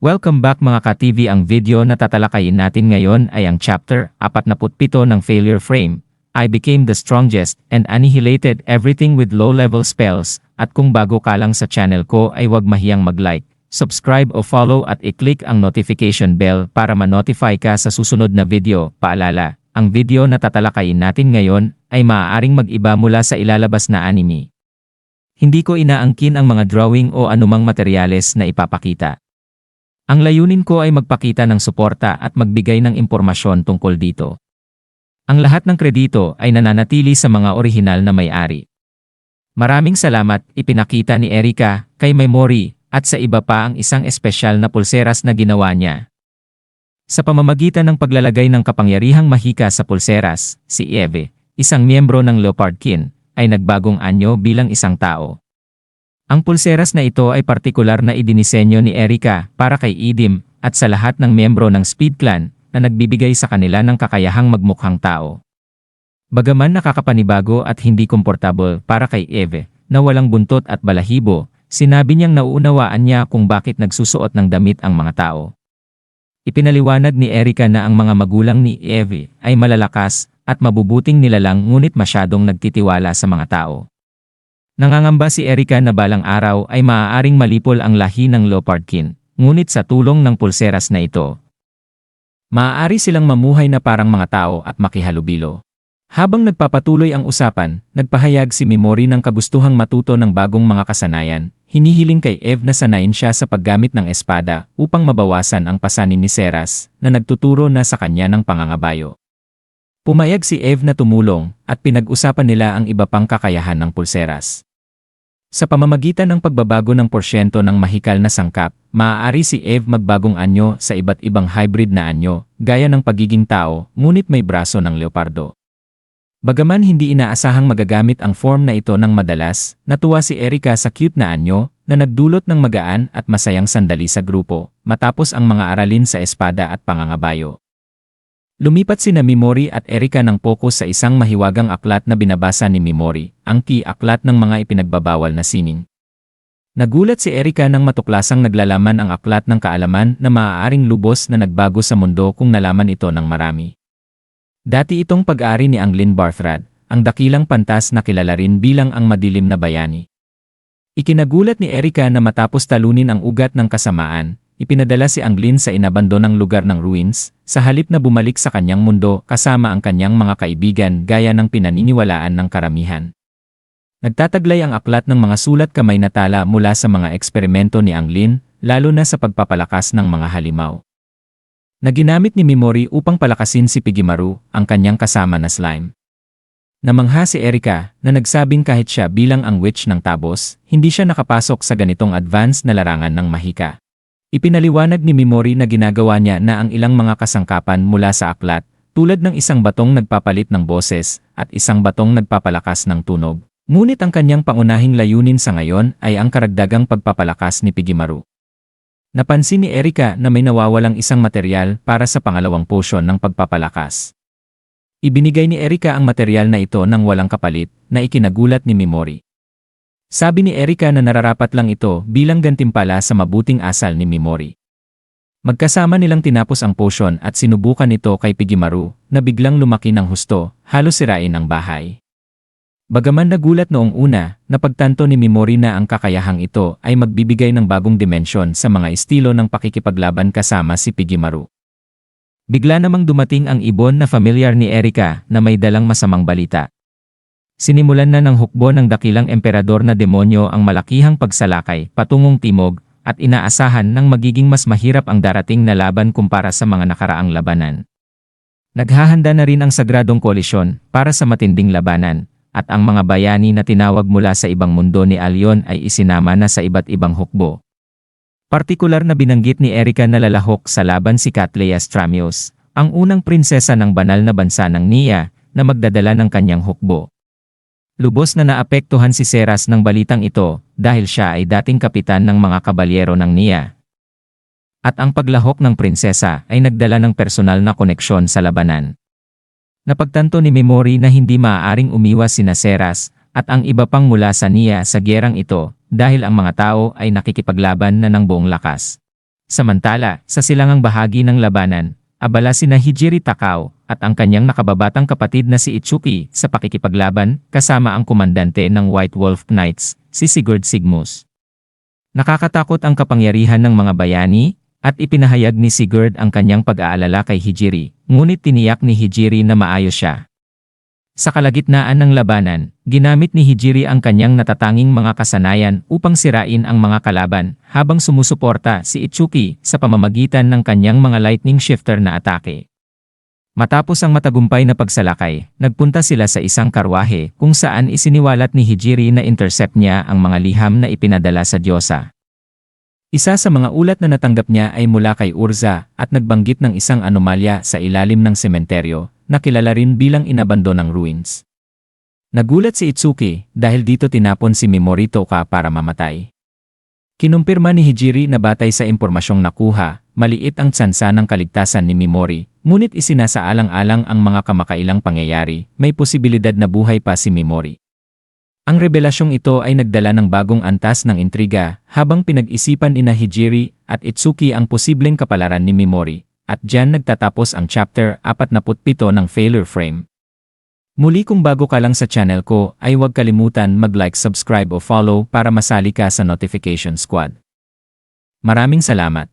Welcome back mga ka-TV. Ang video na tatalakayin natin ngayon ay ang chapter 47 ng Failure Frame. I became the strongest and annihilated everything with low-level spells. At kung bago ka lang sa channel ko ay huwag mahiyang mag-like, subscribe o follow at i-click ang notification bell para ma-notify ka sa susunod na video. Paalala, ang video na tatalakayin natin ngayon ay maaaring mag-iba mula sa ilalabas na anime. Hindi ko inaangkin ang mga drawing o anumang materyales na ipapakita. Ang layunin ko ay magpakita ng suporta at magbigay ng impormasyon tungkol dito. Ang lahat ng kredito ay nananatili sa mga orihinal na may-ari. Maraming salamat, ipinakita ni Erika kay Memori at sa iba pa ang isang espesyal na pulseras na ginawa niya. Sa pamamagitan ng paglalagay ng kapangyarihang mahika sa pulseras, si Eve, isang miyembro ng Leopard Kin, ay nagbagong anyo bilang isang tao. Ang pulseras na ito ay partikular na idinisenyo ni Erika para kay Edim at sa lahat ng miyembro ng Speed Clan na nagbibigay sa kanila ng kakayahang magmukhang tao. Bagaman nakakapanibago at hindi komportable para kay Eve na walang buntot at balahibo, sinabi niyang nauunawaan niya kung bakit nagsusuot ng damit ang mga tao. Ipinaliwanag ni Erika na ang mga magulang ni Eve ay malalakas at mabubuting nilalang ngunit masyadong nagtitiwala sa mga tao. Nangangamba si Erika na balang araw ay maaaring malipol ang lahi ng Leopard Kin, ngunit sa tulong ng pulseras na ito, maaari silang mamuhay na parang mga tao at makihalubilo. Habang nagpapatuloy ang usapan, nagpahayag si Memori ng kagustuhang matuto ng bagong mga kasanayan. Hinihiling kay Eve na sanayin siya sa paggamit ng espada upang mabawasan ang pasanin ni Seras na nagtuturo na sa kanya ng pangangabayo. Pumayag si Eve na tumulong at pinag-usapan nila ang iba pang kakayahan ng pulseras. Sa pamamagitan ng pagbabago ng porsyento ng mahikal na sangkap, maaari si Eve magbagong anyo sa iba't ibang hybrid na anyo, gaya ng pagiging tao, ngunit may braso ng leopardo. Bagaman hindi inaasahang magagamit ang form na ito ng madalas, natuwa si Erika sa cute na anyo na nagdulot ng magaan at masayang sandali sa grupo, matapos ang mga aralin sa espada at pangangabayo. Lumipat sina Memori at Erika ng pokus sa isang mahiwagang aklat na binabasa ni Memori, ang aklat ng mga ipinagbabawal na sining. Nagulat si Erika nang matuklasang naglalaman ang aklat ng kaalaman na maaaring lubos na nagbago sa mundo kung nalaman ito ng marami. Dati itong pag-ari ni Anglin Barthrad, ang dakilang pantas na kilala rin bilang ang madilim na bayani. Ikinagulat ni Erika na matapos talunin ang ugat ng kasamaan, ipinadala si Anglin sa inabandonang lugar ng ruins, sa halip na bumalik sa kanyang mundo kasama ang kanyang mga kaibigan gaya ng pinaniniwalaan ng karamihan. Nagtataglay ang aklat ng mga sulat kamay na tala mula sa mga eksperimento ni Anglin, lalo na sa pagpapalakas ng mga halimaw. Na ginamit ni Memori upang palakasin si Pigimaru, ang kanyang kasama na slime. Namangha si Erika na nagsabing kahit siya bilang ang witch ng Tabos, hindi siya nakapasok sa ganitong advanced na larangan ng mahika. Ipinaliwanag ni Memori na ginagawa niya na ang ilang mga kasangkapan mula sa aklat, tulad ng isang batong nagpapalit ng boses at isang batong nagpapalakas ng tunog. Ngunit ang kanyang pangunahing layunin sa ngayon ay ang karagdagang pagpapalakas ni Pigimaru. Napansin ni Erika na may nawawalang isang materyal para sa pangalawang potion ng pagpapalakas. Ibinigay ni Erika ang materyal na ito ng walang kapalit na ikinagulat ni Memori. Sabi ni Erika na nararapat lang ito bilang gantimpala sa mabuting asal ni Memori. Magkasama nilang tinapos ang potion at sinubukan ito kay Pigimaru na biglang lumaki ng husto, halos sirain ang bahay. Bagaman nagulat noong una, napagtanto ni Memori na ang kakayahang ito ay magbibigay ng bagong dimensyon sa mga estilo ng pakikipaglaban kasama si Pigimaru. Bigla namang dumating ang ibon na familiar ni Erika na may dalang masamang balita. Sinimulan na ng hukbo ng dakilang emperador na demonyo ang malakihang pagsalakay patungong timog at inaasahan ng magiging mas mahirap ang darating na laban kumpara sa mga nakaraang labanan. Naghahanda na rin ang sagradong koalisyon para sa matinding labanan at ang mga bayani na tinawag mula sa ibang mundo ni Alyon ay isinama na sa iba't ibang hukbo. Partikular na binanggit ni Erika na lalahok sa laban si Cattleya Stramios, ang unang prinsesa ng banal na bansa ng Nia na magdadala ng kanyang hukbo. Lubos na naapektuhan si Seras ng balitang ito dahil siya ay dating kapitan ng mga kabalyero ng Nia. At ang paglahok ng prinsesa ay nagdala ng personal na koneksyon sa labanan. Napagtanto ni Memori na hindi maaaring umiwas sina Seras at ang iba pang mula sa Nia sa gyerang ito dahil ang mga tao ay nakikipaglaban na ng buong lakas. Samantala, sa silangang bahagi ng labanan, abala sina Hijiri Takao at ang kanyang nakababatang kapatid na si Itsuki sa pakikipaglaban kasama ang komandante ng White Wolf Knights, si Sigurd Sigmus. Nakakatakot ang kapangyarihan ng mga bayani, at ipinahayag ni Sigurd ang kanyang pag-aalala kay Hijiri, ngunit tiniyak ni Hijiri na maayos siya. Sa kalagitnaan ng labanan, ginamit ni Hijiri ang kanyang natatanging mga kasanayan upang sirain ang mga kalaban habang sumusuporta si Itsuki sa pamamagitan ng kanyang mga lightning shifter na atake. Matapos ang matagumpay na pagsalakay, nagpunta sila sa isang karwahe kung saan isiniwalat ni Hijiri na intercept niya ang mga liham na ipinadala sa Diyosa. Isa sa mga ulat na natanggap niya ay mula kay Urza at nagbanggit ng isang anomalya sa ilalim ng sementeryo na kilala rin bilang inabandonang ruins. Nagulat si Itsuki dahil dito tinapon si Mimori Toka para mamatay. Kinumpirma ni Hijiri na batay sa impormasyong nakuha, maliit ang tsansa ng kaligtasan ni Mimori, ngunit isinasaalang-alang ang mga kamakailang pangyayari, may posibilidad na buhay pa si Mimori. Ang revelasyong ito ay nagdala ng bagong antas ng intriga habang pinag-isipan ina Hijiri at Itsuki ang posibleng kapalaran ni Mimori, at diyan nagtatapos ang chapter 47 ng Failure Frame. Muli kung bago ka lang sa channel ko ay huwag kalimutan mag-like, subscribe o follow para masali ka sa notification squad. Maraming salamat.